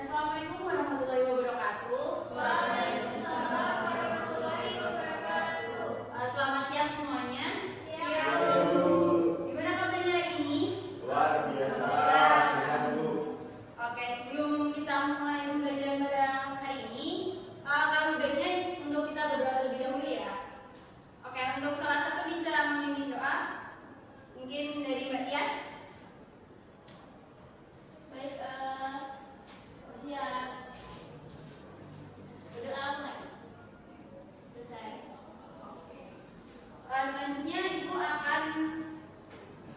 Assalamualaikum warahmatullahi wabarakatuh. Waalaikumsalam warahmatullahi wabarakatuh. Selamat siang semuanya. Siang. Gimana kabarnya hari ini? Luar biasa, sehat Bu. Oke, sebelum kita mulai pembelajaran pada hari ini, kami baiknya untuk kita berdoa terlebih dahulu ya. Oke, untuk salah satu bisa memimpin doa, mungkin dari Mbak Tias. Baik, siap. Berdoa mulai. Selesai. Selanjutnya Ibu akan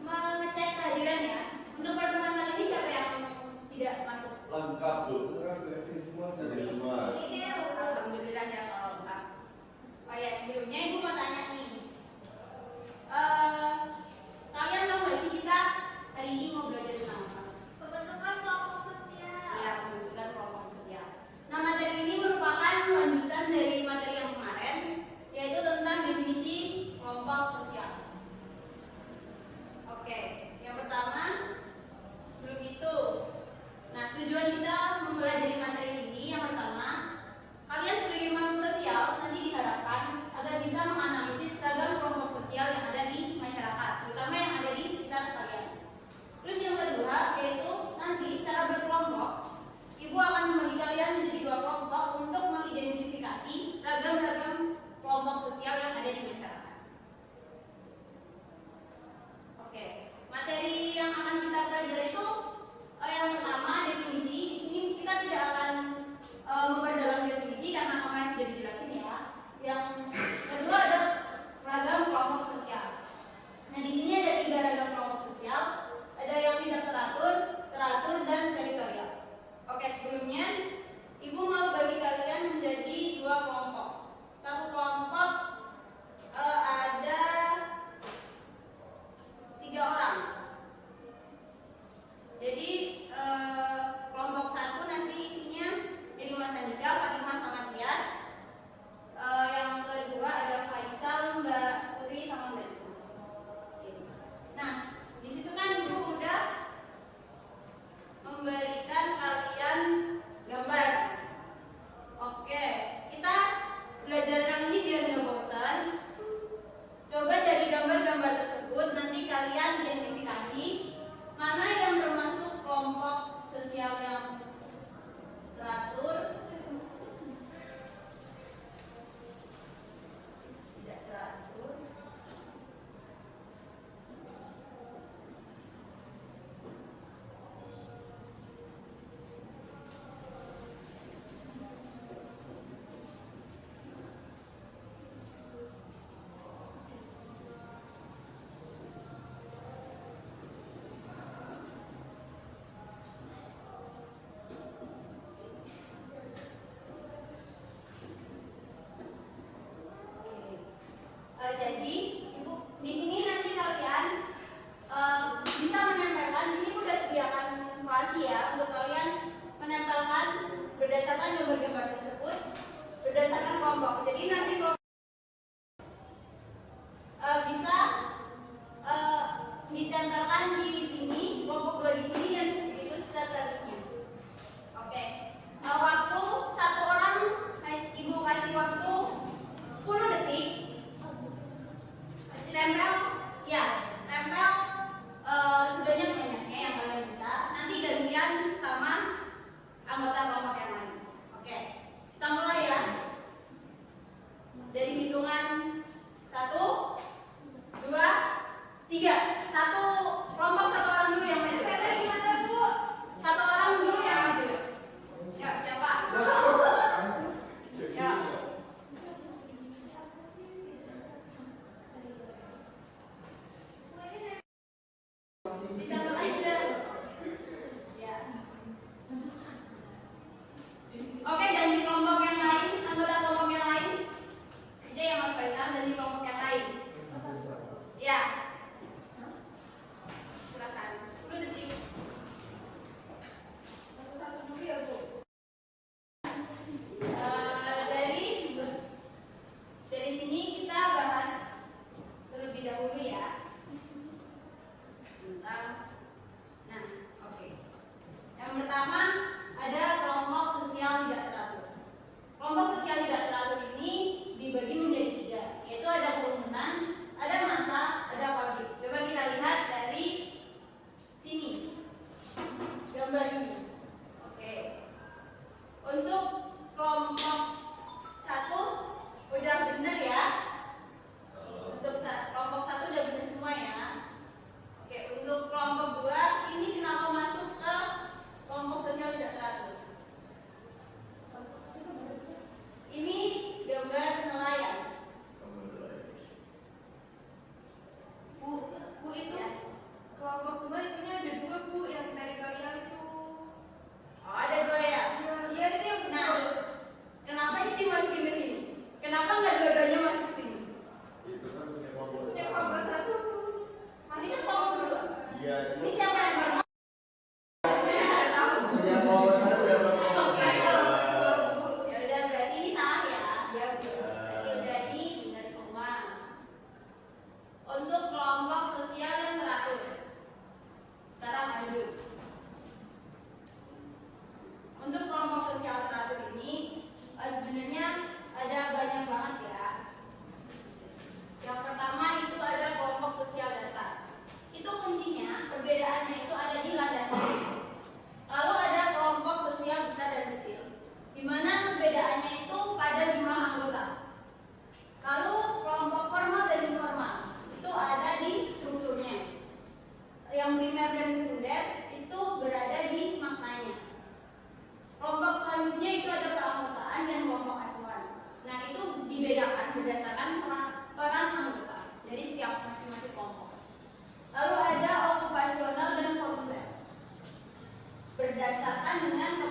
mengecek kehadiran ya. Untuk pertemuan kali ini siapa yang tidak masuk? Lengkap Bu. Dari semua. Alhamdulillah ya kalau lengkap. Oh ya, sebelumnya Ibu mau tanya nih. Kalian tahu nggak sih kita hari ini mau belajar tentang apa? Pembentukan kelompok sosial. Ya, pembentukan kelompok sosial. Nah, materi ini merupakan lanjutan dari materi yang kemarin, yaitu tentang definisi kelompok sosial. Oke, yang pertama, sebelum itu, nah tujuan kita mempelajari materi ini yang pertama, kalian sebagai makhluk sosial nanti diharapkan agar bisa menganalisis ragam kelompok sosial yang ada di masyarakat, terutama yang ada di sekitar kalian. Terus yang kedua, yaitu nanti secara berkelompok, Ibu akan membagi kalian menjadi dua kelompok untuk mengidentifikasi ragam-ragam kelompok sosial yang ada di masyarakat. Oke, materi yang akan kita pelajari itu yang pertama definisi. Di sini kita tidak akan memperdalam definisi karena kemarin sudah dijelasin ya. Yang kedua ada ragam kelompok sosial. Nah, di sini ada 3 ragam kelompok sosial. Ada yang tidak teratur, teratur, dan teritorial. Oke, sebelumnya Ibu mau bagi kalian menjadi 2 kelompok. Satu kelompok ada 3 orang. Jadi kelompok 1 nanti isinya jadi Mas Andika, Fatimah, sama Tias. Yang kedua ada Faisal, Mbak Putri, sama Mbak Itu. Nah, di situ kan Ibu udah memberikan kalian gambar. Oke, kita belajar kali ini biar nggak bosan. Coba dari gambar-gambar tersebut nanti kalian identifikasi mana yang termasuk kelompok sosial yang teratur, tidak teratur, jadi Ibu di sini nanti kalian bisa menempelkan. Di sini Ibu sudah sediakan spasi ya untuk kalian menempelkan berdasarkan gambar-gambar tersebut berdasarkan kelompok. Jadi nanti kelompok bisa ditempelkan di sini, kelompok 2 di sini, dan itu seterusnya. Oke, waktu 1 orang Ibu kasih waktu 10 detik. Tempel, ya, tempel sebanyak-banyaknya yang kalian bisa. Nanti gantian sama anggota kelompok yang lain. Oke, kita mulai ya. Dari hitungan 1, 2, 3. Satu kelompok 1 orang dulu yang maju. Gimana Bu? 1 orang dulu yang maju. Ya, siapa? Ya. Oke, ganti kelompok yang lain, anggota kelompok yang lain. Dia yang Mas Faisal ganti kelompok yang lain. Ya. Silakan. 10 detik. Satu-satu dulu ya, Bu. Dari sini kita bahas terlebih dahulu ya. Tentang. Nah, oke. Yang pertama ada kelompok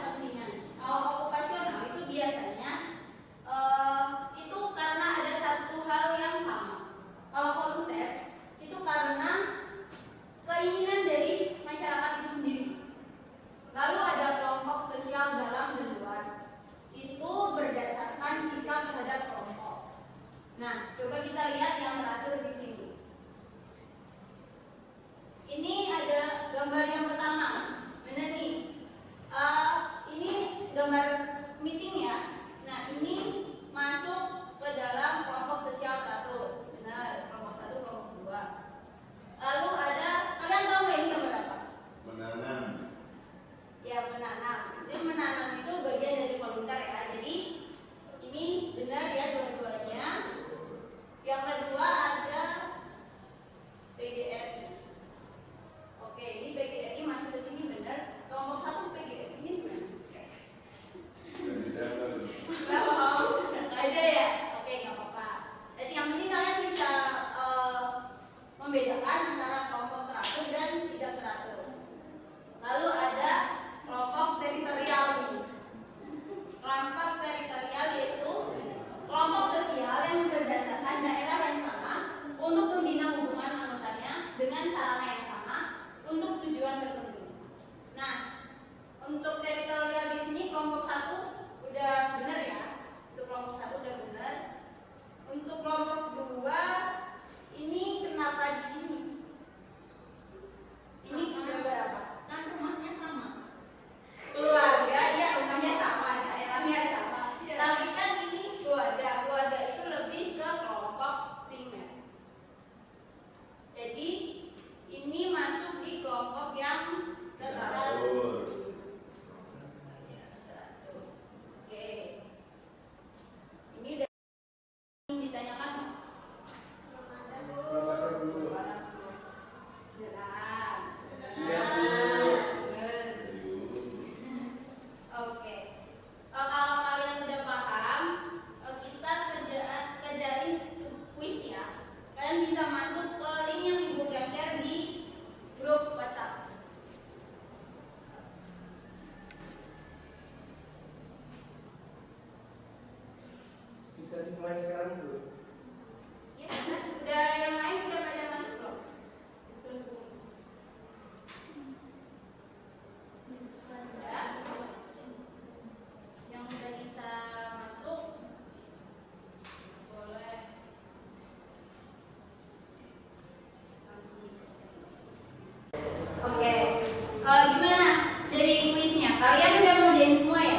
kepentingan. Kalau okupasional itu biasanya itu karena ada satu hal yang sama. Kalau volunteer itu karena keinginan dari masyarakat itu sendiri. Lalu ada kelompok sosial dalam dan luar. Itu berdasarkan sikap terhadap kelompok. Nah, coba kita lihat yang teratur di sini. Ini ada gambar yang pertama, benar nih. Ini gambar meeting ya. Nah, ini masuk ke dalam kelompok sosial teratur. Benar, kelompok 1, kelompok 2. Lalu ada, kalian tahu nggak ini gambar apa? Menanam. Ya, menanam. Jadi menanam itu bagian dari volunteer ya. Jadi ini benar ya dua-duanya. Yang kedua ada PGRI. Oke, ini PGRI masuk ke sini benar. Kelompok 1 PGRI ini benar. Dan tidak ada. Nggak mau, nggak ada ya. Oke, nggak apa-apa. Jadi yang penting kalian bisa membedakan antara kelompok teratur dan tidak teratur. Lalu ada kelompok teritorial ini. Kelompok teritorial yaitu kelompok sosial yang berdasarkan daerah yang sama untuk membina hubungan anggotanya dengan sarana yang sama untuk tujuan tertentu. Nah, untuk teritorial di sini kelompok 1 udah benar ya. Untuk kelompok 1 udah benar. Untuk kelompok 2 ini kenapa di sini? Ini gambar apa? Kan rumahnya sama. Keluarga ya rumahnya sama, daerahnya sama. Tapi kan ini keluarga itu lebih ke kelompok primer. Jadi ini masuk di kelompok yang teratur. Oke. Ini udah ditanyakan nggak? Berapa dulu? Iya, Bu. Oke. Kalau kalian udah paham, kita kerjain kuis ya. Kalian bisa masuk ke link yang Ibu udah share di grup WhatsApp. Bisa dimulai sekarang dulu. Ya, kan? Udah yang lain udah pada masuk belum? Udah. Yang udah bisa masuk boleh langsung. Oke, gimana dari kuisnya? Kalian udah ngerjain semua ya?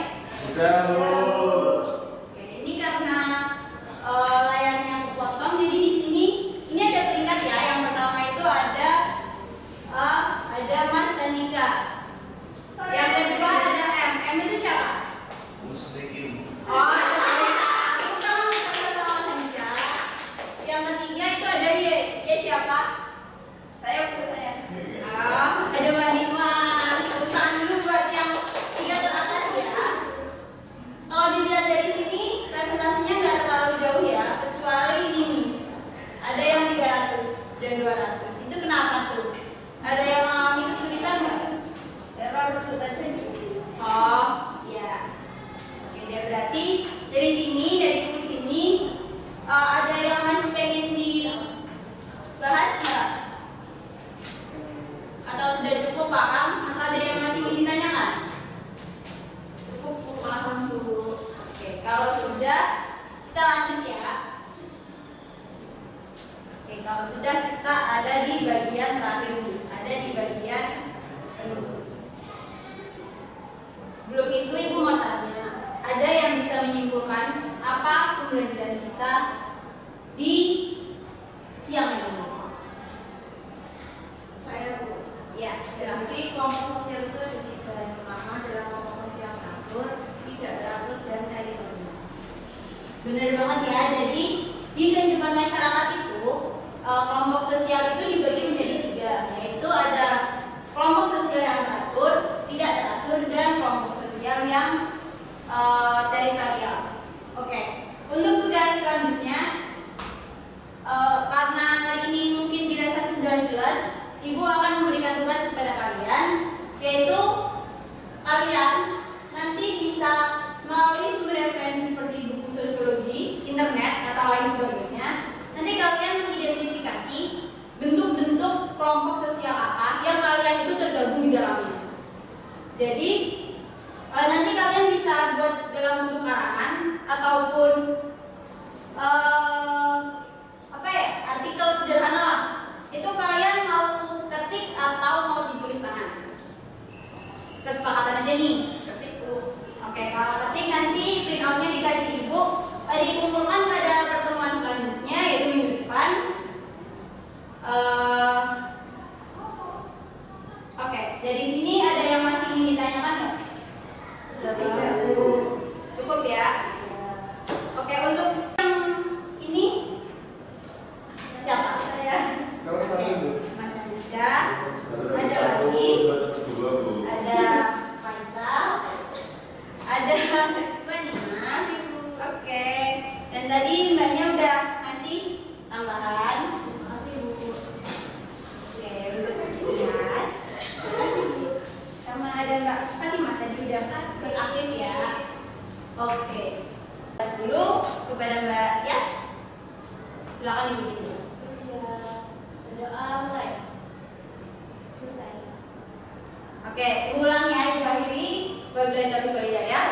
Udah, Bu. Oke, ini karena layarnya kepotong, jadi di sini ini ada peringkat ya. Yang pertama itu ada Mas dan Nika. Yang kedua ada M. M itu siapa? Muslimin. Oh, aku tahu sama saja. Yang ketiga itu ada Y. Y siapa? Saya. Ada Mbak Nima. Tepuk tangan dulu buat yang 3 teratas ya. Kalau dilihat dari sini presentasinya nggak terlalu jauh ya, kecuali ini nih. Ada yang 300 dan 200. Itu kenapa tuh? Ada yang mengalami kesulitan nggak? Oh, iya. Oke, dia berarti dari sini, dari kuis ini ada yang masih pengen dibahas nggak? Atau sudah cukup paham? Atau ada yang masih ingin ditanyakan? Cukup paham dulu. Oke, kalau sudah kita lanjut ya. Oke, kalau sudah kita ada di bagian terakhir nih, ada di bagian penutup. Sebelum itu Ibu mau tanya, ada yang bisa menyimpulkan apa pembelajaran kita di siang ini? Saya Bu. Ya, jadi kelompok sosial itu ada 3. Yang pertama adalah kelompok sosial teratur, tidak teratur, dan teritorial. Benar banget ya. Jadi di kehidupan masyarakat itu kelompok sosial itu dibagi menjadi 3, yaitu ada kelompok sosial yang teratur, tidak teratur, dan kelompok sosial yang teritorial. Oke, untuk tugas selanjutnya, karena hari ini mungkin dirasa sudah jelas, Ibu akan memberikan tugas kepada kalian, yaitu kalian kata lain sebagainya. Nanti kalian mengidentifikasi bentuk-bentuk kelompok sosial apa yang kalian itu tergabung di dalamnya. Jadi nanti kalian bisa buat dalam bentuk karangan ataupun artikel sederhana lah. Itu kalian mau ketik atau mau ditulis tangan? Kesepakatan aja nih. Oke, kalau ketik nanti print outnya dikasih ibu, dikumpulkan pada pertemuan selanjutnya yaitu minggu depan. Oke, dari sini ada yang masih ingin ditanyakan nggak? Sudah Cukup ya. Oke, untuk yang ini siapa? Saya. Kalau satu Bu. Mas Andika, ada lagi, ada Faisal, ada Mbak Nina. Oke, dan tadi Mbaknya udah ngasih tambahan. Makasih Bu. Oke, untuk Mas, sama ada Mbak Fatimah tadi udah ikut aktif ya. Oke, dulu kepada Mbak Yas, silakan dibikin dulu. Terus ya berdoa mulai. Selesai. Oke, ulang ya Ibu akhiri. Wabillahi taufiq wal hidayah.